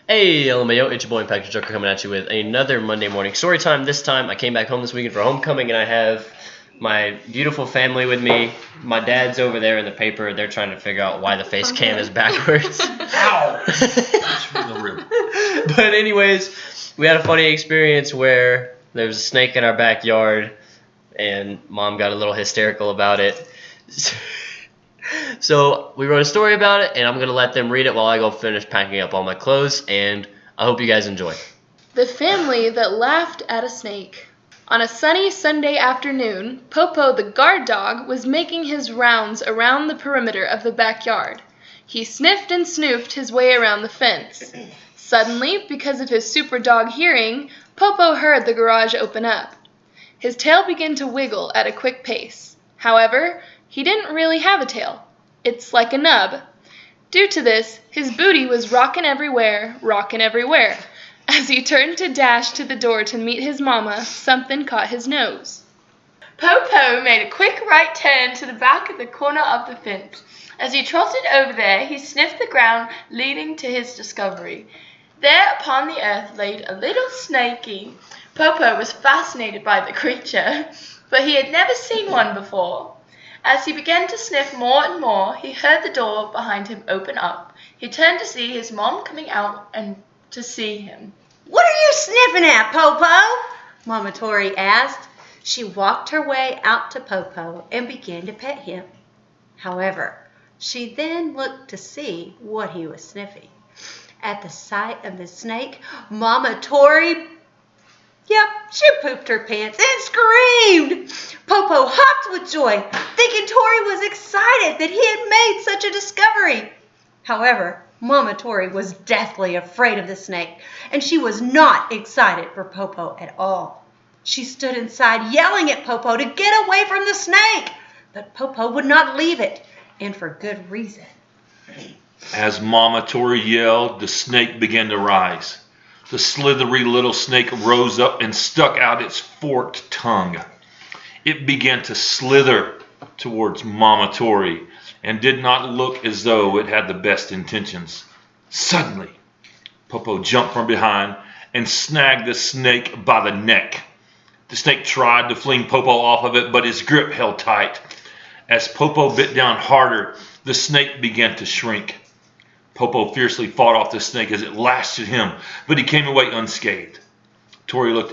Hey, LMAO, it's your boy Impact Joker coming at you with another Monday morning story time. This time, I came back home this weekend for homecoming, and I have my beautiful family with me. My dad's over there in the paper. They're trying to figure out why the face cam is backwards. Ow! That's from the rib. But anyways, we had a funny experience where there was a snake in our backyard, and Mom got a little hysterical about it. So we wrote a story about it, and I'm going to let them read it while I go finish packing up all my clothes, and I hope you guys enjoy. The family that laughed at a snake. On a sunny Sunday afternoon, Popo the guard dog was making his rounds around the perimeter of the backyard. He sniffed and snoofed his way around the fence. Suddenly, because of his super dog hearing, Popo heard the garage open up. His tail began to wiggle at a quick pace. However, he didn't really have a tail. It's like a nub. Due to this, his booty was rockin' everywhere. As he turned to dash to the door to meet his mama, something caught his nose. Popo made a quick right turn to the back of the corner of the fence. As he trotted over there, he sniffed the ground, leading to his discovery. There upon the earth laid a little snaky. Popo was fascinated by the creature, but he had never seen one before. As he began to sniff more and more, he heard the door behind him open up. He turned to see his mom coming out and to see him. "What are you sniffing at, Popo?" Mama Tori asked. She walked her way out to Popo and began to pet him. However, she then looked to see what he was sniffing. At the sight of the snake, Mama Tori, she pooped her pants and screamed. Popo hopped with joy, thinking Tori was excited that he had made such a discovery. However, Mama Tori was deathly afraid of the snake, and she was not excited for Popo at all. She stood inside yelling at Popo to get away from the snake, but Popo would not leave it, and for good reason. As Mama Tori yelled, the snake began to rise. The slithery little snake rose up and stuck out its forked tongue. It began to slither towards Mama Tori and did not look as though it had the best intentions. Suddenly, Popo jumped from behind and snagged the snake by the neck. The snake tried to fling Popo off of it, but his grip held tight. As Popo bit down harder, the snake began to shrink. Popo fiercely fought off the snake as it lashed at him, but he came away unscathed. Tori looked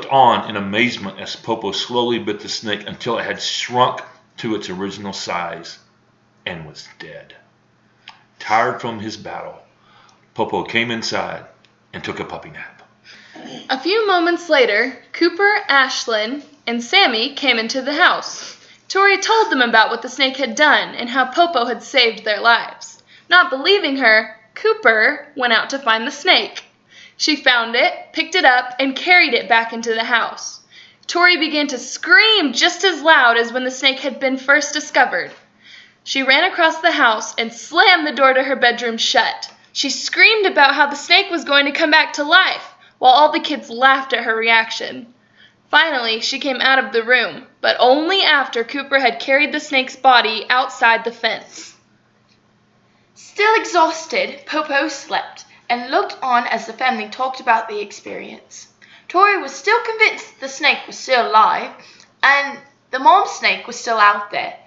on in amazement as Popo slowly bit the snake until it had shrunk to its original size and was dead. Tired from his battle, Popo came inside and took a puppy nap. A few moments later, Cooper, Ashlyn, and Sammy came into the house. Tori told them about what the snake had done and how Popo had saved their lives. Not believing her, Cooper went out to find the snake. She found it, picked it up, and carried it back into the house. Tori began to scream just as loud as when the snake had been first discovered. She ran across the house and slammed the door to her bedroom shut. She screamed about how the snake was going to come back to life, while all the kids laughed at her reaction. Finally, she came out of the room, but only after Cooper had carried the snake's body outside the fence. Still exhausted, Popo slept and looked on as the family talked about the experience. Tori was still convinced the snake was still alive and the mom snake was still out there,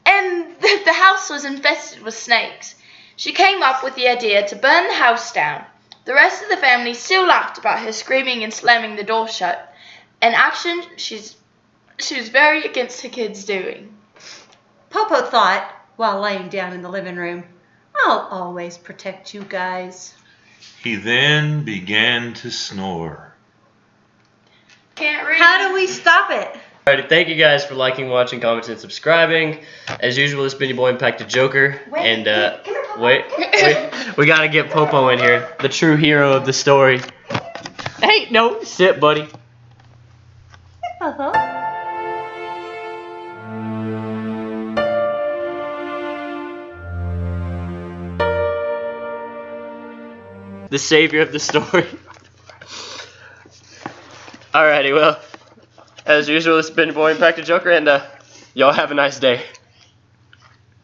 and that the house was infested with snakes. She came up with the idea to burn the house down. The rest of the family still laughed about her screaming and slamming the door shut, an action she was very against her kids doing. Popo thought, while laying down in the living room, "I'll always protect you guys." He then began to snore. Can't read. How do we stop it? Alrighty, thank you guys for liking, watching, commenting, and subscribing. As usual, it's been your boy Impact Joker. Wait, We gotta get Popo in here, the true hero of the story. Hey, no, sit, buddy. Popo. The savior of the story. Alrighty, well, as usual, it's been your boy Impact Joker, and y'all have a nice day.